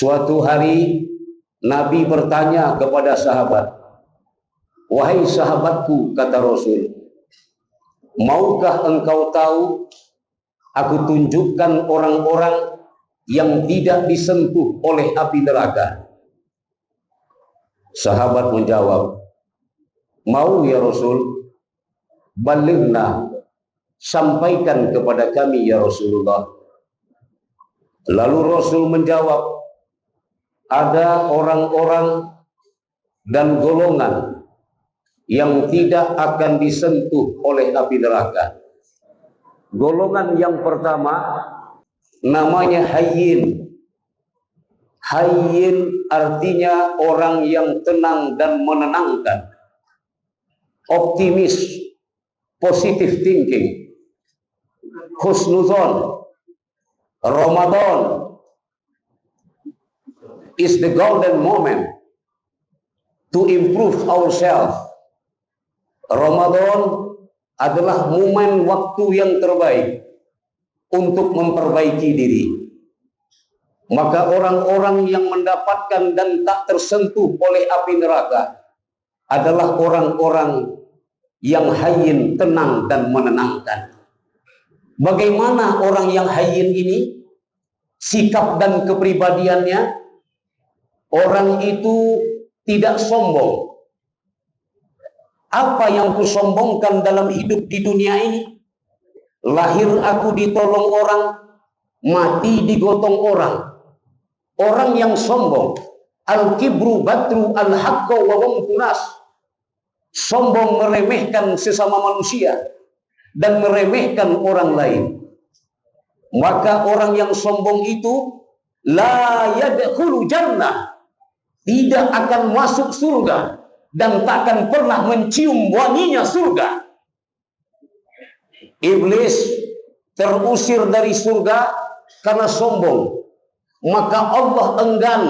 Suatu hari Nabi bertanya kepada sahabat, "Wahai sahabatku," kata Rasul, "maukah engkau tahu, aku tunjukkan orang-orang yang tidak disentuh oleh api neraka?" Sahabat menjawab, "Mau ya Rasul." "Balighna, sampaikan kepada kami ya Rasulullah." Lalu Rasul menjawab, "Ada orang-orang dan golongan yang tidak akan disentuh oleh api neraka. Golongan yang pertama namanya hayyin. Hayyin artinya orang yang tenang dan menenangkan, optimis, positive thinking, husnuzon. Ramadan is the golden moment to improve ourselves. Ramadan adalah momen waktu yang terbaik untuk memperbaiki diri. Maka orang-orang yang mendapatkan dan tak tersentuh oleh api neraka adalah orang-orang yang hayyin, tenang dan menenangkan. Bagaimana orang yang hayyin ini? Sikap dan kepribadiannya, orang itu tidak sombong. Apa yang kusombongkan dalam hidup di dunia ini? Lahir aku ditolong orang, mati digotong orang. Orang yang sombong, al-kibru batru al-haqqa wa wamkunas. Sombong meremehkan sesama manusia dan meremehkan orang lain. Maka orang yang sombong itu la yadkhulu jannah, tidak akan masuk surga dan takkan pernah mencium wanginya surga. Iblis terusir dari surga karena sombong. Maka Allah enggan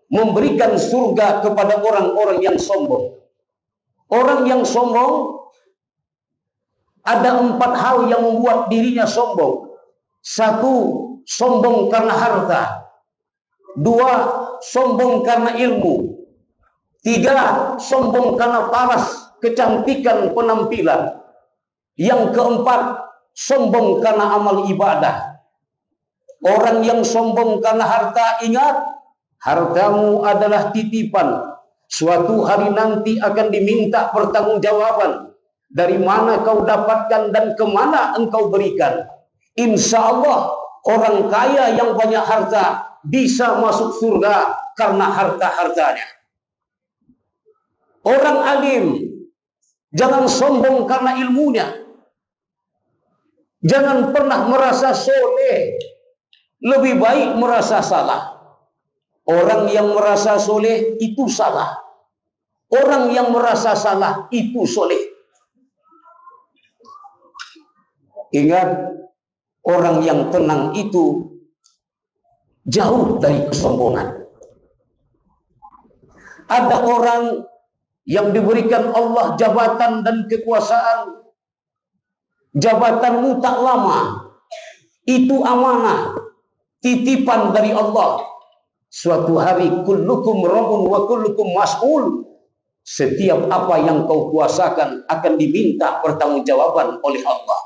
memberikan surga kepada orang-orang yang sombong. Orang yang sombong, ada 4 hal yang membuat dirinya sombong. 1, sombong karena harta. 2, sombong karena ilmu. 3, sombong karena paras, kecantikan penampilan. Yang keempat, sombong karena amal ibadah. Orang yang sombong karena harta, ingat, hartamu adalah titipan. Suatu hari nanti akan diminta pertanggungjawaban. Dari mana kau dapatkan dan kemana engkau berikan. Insya Allah orang kaya yang banyak harta bisa masuk surga karena harta-hartanya. Orang alim jangan sombong karena ilmunya. Jangan pernah merasa soleh. Lebih baik merasa salah. Orang yang merasa soleh itu salah. Orang yang merasa salah itu soleh. Ingat, orang yang tenang itu jauh dari kesombongan. Ada orang yang diberikan Allah jabatan dan kekuasaan. Jabatanmu tak lama. Itu amanah, titipan dari Allah. Suatu hari kullukum rabbun wa kullukum mas'ul. Setiap apa yang kau kuasakan akan diminta pertanggungjawaban oleh Allah.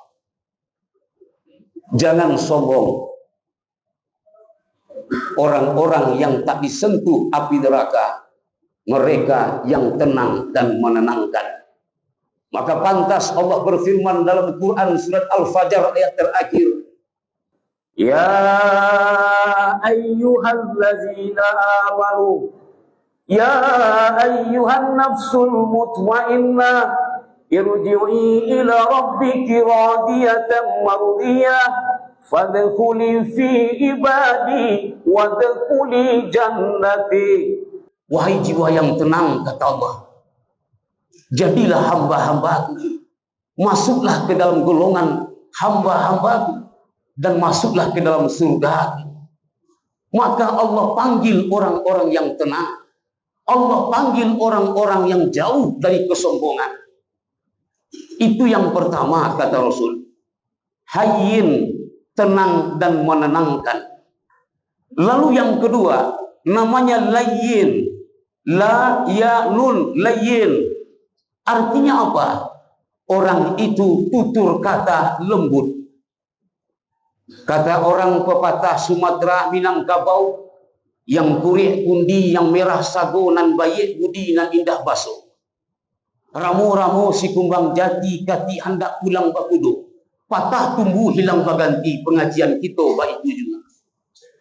Jangan sombong. Orang-orang yang tak disentuh api neraka, mereka yang tenang dan menenangkan. Maka pantas Allah berfirman dalam Quran surat Al-Fajr ayat terakhir, "Ya ayyuhallazina amanu, ya ayyuhan nafsul mutmainnah, irji'i ila rabbiki radiyatan mardiyah, fadkhuli fi ibadi wadkhuli jannati." Wahai jiwa yang tenang, kata Allah, jadilah hamba-hambaku, masuklah ke dalam golongan hamba-hambaku, dan masuklah ke dalam surga. Maka Allah panggil orang-orang yang tenang. Allah panggil orang-orang yang jauh dari kesombongan. Itu yang pertama, kata Rasul. Hayyin, tenang dan menenangkan. Lalu yang kedua, namanya layyin. La ya nun, layyin. Artinya apa? Orang itu tutur kata lembut. Kata orang pepatah Sumatera Minangkabau, yang kurik kundi, yang merah sago, nan baik budi, nan indah baso. Ramu-ramu si kumbang jati, kati hendak pulang bakudo. Patah tumbuh hilang baganti, pengajian kita baik itu juga.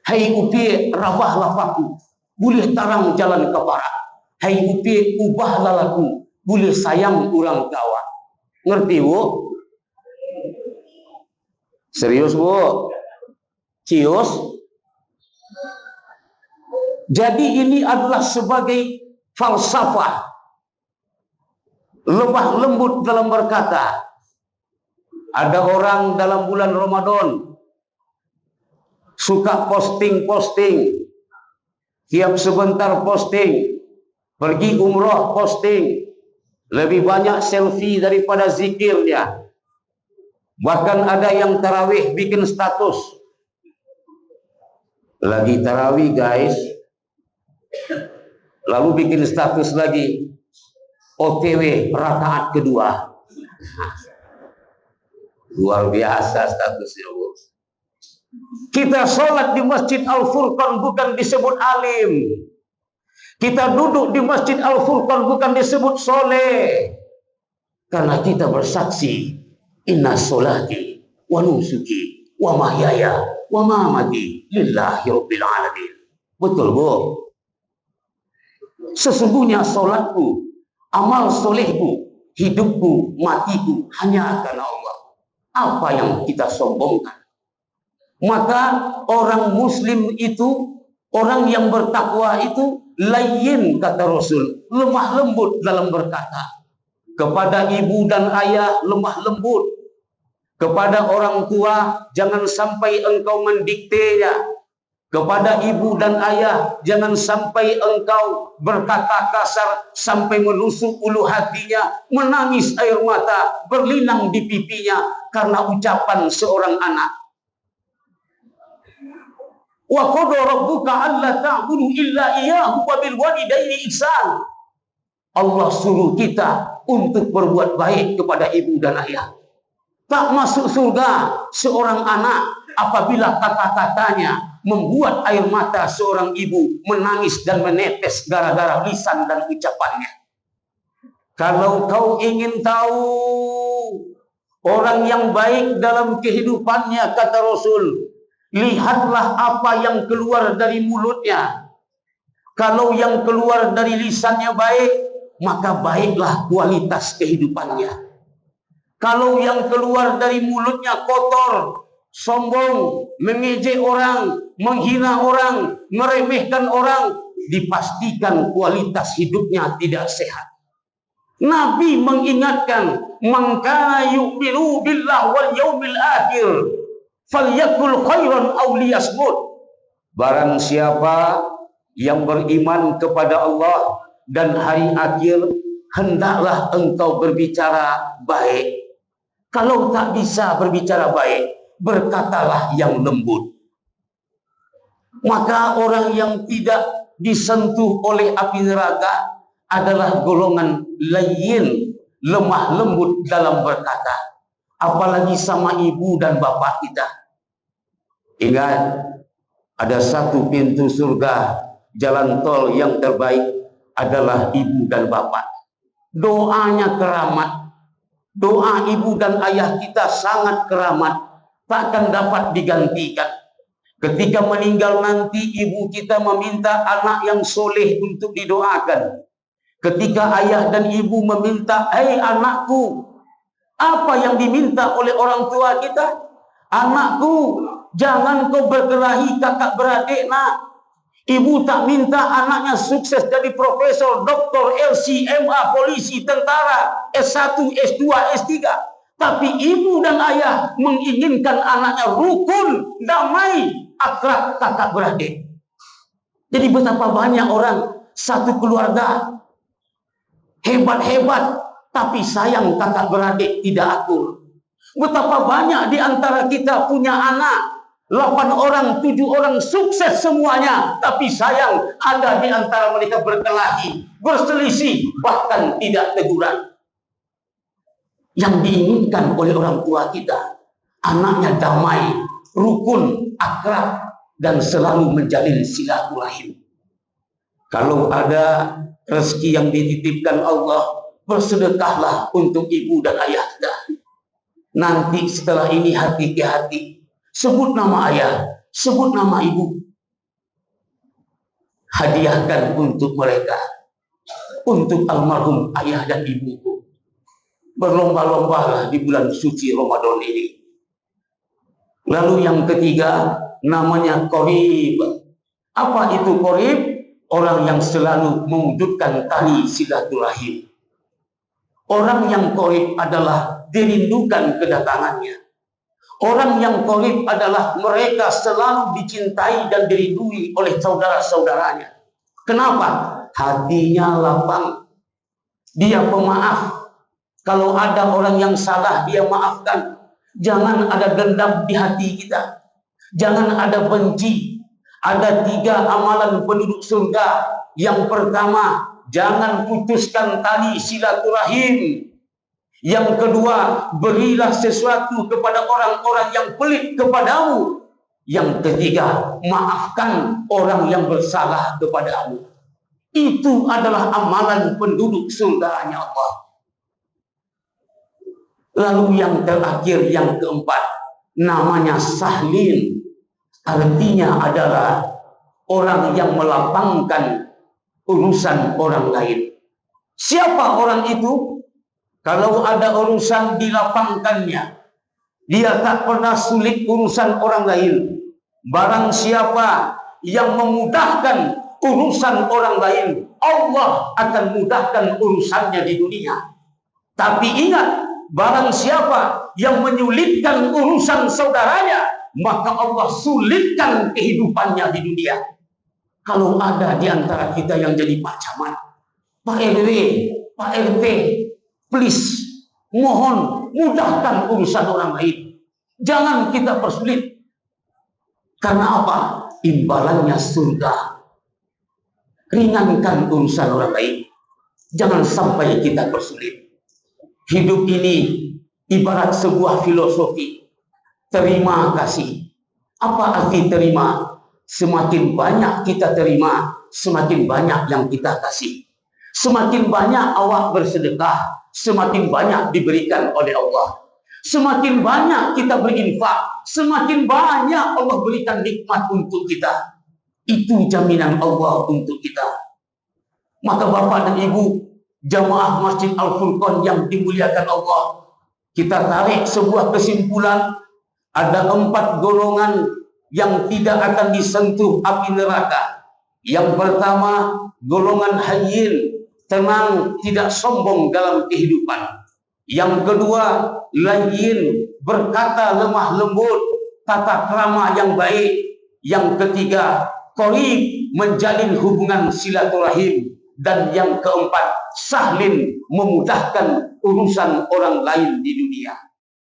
Hai upi rabah lapaku, boleh tarang jalan ke barat. Hai upi ubah lalaku, boleh sayang orang kawan. Ngerti bu? Serius bu? Cius? Jadi ini adalah sebagai falsafah, lemah lembut dalam berkata. Ada orang dalam bulan Ramadan suka posting-posting, tiap sebentar posting, pergi umroh posting, lebih banyak selfie daripada zikirnya. Bahkan ada yang tarawih bikin status, lagi tarawih guys, lalu bikin status lagi, OTW rakaat kedua. Luar biasa statusnya bu. Kita sholat di Masjid Al-Furqan bukan disebut alim. Kita duduk di Masjid Al-Furqan bukan disebut soleh. Karena kita bersaksi, inna sholati wa nusuki wa mahyaya wa mamati lillahi rabbil alamin. Betul bu? Sesungguhnya sholatku, amal solehku, hidupku, matiku hanya karena Allah. Apa yang kita sombongkan? Maka orang muslim itu, orang yang bertakwa itu layyin, kata Rasul, lemah lembut dalam berkata. Kepada ibu dan ayah lemah lembut. Kepada orang tua jangan sampai engkau mendiktenya. Kepada ibu dan ayah jangan sampai engkau berkata kasar sampai menusuk ulu hatinya, menangis air mata berlinang di pipinya karena ucapan seorang anak. Wa qada rabbuka alla ta'budu illa iyyahu wa bil walidaini ihsan. Allah suruh kita untuk berbuat baik kepada ibu dan ayah. Tak masuk surga seorang anak apabila kata-katanya membuat air mata seorang ibu menangis dan menetes gara-gara lisan dan ucapannya. Kalau kau ingin tahu orang yang baik dalam kehidupannya, kata Rasul, lihatlah apa yang keluar dari mulutnya. Kalau yang keluar dari lisannya baik, maka baiklah kualitas kehidupannya. Kalau yang keluar dari mulutnya kotor, sombong, mengejek orang, menghina orang, meremehkan orang, dipastikan kualitas hidupnya tidak sehat. Nabi mengingatkan, man kana yu'minu billah wal yaumil akhir falyakul khairan aw liyasmut. Barang siapa yang beriman kepada Allah dan hari akhir, hendaklah engkau berbicara baik. Kalau tak bisa berbicara baik, berkatalah yang lembut. Maka orang yang tidak disentuh oleh api neraka adalah golongan layyin, lemah lembut dalam berkata. Apalagi sama ibu dan bapak kita. Ingat, ada satu pintu surga, jalan tol yang terbaik adalah ibu dan bapak. Doanya keramat. Doa ibu dan ayah kita sangat keramat, takkan dapat digantikan. Ketika meninggal nanti, ibu kita meminta anak yang soleh untuk didoakan. Ketika ayah dan ibu meminta, hei anakku, apa yang diminta oleh orang tua kita? Anakku, jangan kau berkelahi kakak beradik nak. Ibu tak minta anaknya sukses jadi profesor, doktor, LC, MA, polisi, tentara, S1, S2, S3. Tapi ibu dan ayah menginginkan anaknya rukun, damai, akrab kakak beradik. Jadi betapa banyak orang satu keluarga hebat-hebat, tapi sayang kakak beradik tidak akur. Betapa banyak di antara kita punya anak, 8 orang, 7 orang sukses semuanya. Tapi sayang, ada di antara mereka berkelahi, berselisih, bahkan tidak teguran. Yang diinginkan oleh orang tua kita, anaknya damai, rukun, akrab, dan selalu menjalin silaturahim. Kalau ada rezeki yang dititipkan Allah, bersedekahlah untuk ibu dan ayah kita. Nanti setelah ini hati ke hati, sebut nama ayah, sebut nama ibu. Hadiahkan untuk mereka, untuk almarhum ayah dan ibuku. Berlomba-lombalah di bulan suci Ramadan ini. Lalu yang ketiga, namanya qorib. Apa itu qorib? Orang yang selalu mewujudkan tali silaturahim. Orang yang qorib adalah dirindukan kedatangannya. Orang yang qorib adalah mereka selalu dicintai dan dirindui oleh saudara-saudaranya. Kenapa? Hatinya lapang. Dia pemaaf. Kalau ada orang yang salah, dia maafkan. Jangan ada dendam di hati kita. Jangan ada benci. Ada 3 amalan penduduk surga. Yang pertama, jangan putuskan tali silaturahim. Yang kedua, berilah sesuatu kepada orang-orang yang pelit kepadamu. Yang ketiga, maafkan orang yang bersalah kepadamu. Itu adalah amalan penduduk surganya Allah. Lalu yang terakhir, yang keempat, namanya sahlin. Artinya adalah orang yang melapangkan urusan orang lain. Siapa orang itu? Kalau ada urusan dilapangkannya, dia tak pernah sulit urusan orang lain. Barang siapa yang memudahkan urusan orang lain, Allah akan mudahkan urusannya di dunia. Tapi ingat, barang siapa yang menyulitkan urusan saudaranya, maka Allah sulitkan kehidupannya di dunia. Kalau ada di antara kita yang jadi Pak Camat, Pak RW, Pak RT, please, mohon mudahkan urusan orang lain. Jangan kita persulit. Karena apa? Imbalannya surga. Ringankan urusan orang lain. Jangan sampai kita persulit. Hidup ini ibarat sebuah filosofi. Terima kasih. Apa arti terima? Semakin banyak kita terima, semakin banyak yang kita kasih. Semakin banyak awak bersedekah, semakin banyak diberikan oleh Allah. Semakin banyak kita berinfak, semakin banyak Allah berikan nikmat untuk kita. Itu jaminan Allah untuk kita. Maka Bapak dan Ibu, jamaah Masjid Al-Furqan yang dimuliakan Allah, kita tarik sebuah kesimpulan. Ada 4 golongan yang tidak akan disentuh api neraka. Yang pertama, golongan hayyin, tenang, tidak sombong dalam kehidupan. Yang kedua, layyin, berkata lemah lembut, tata krama yang baik. Yang ketiga, qorib, menjalin hubungan silaturahim. Dan yang keempat, sahlin, memudahkan urusan orang lain di dunia.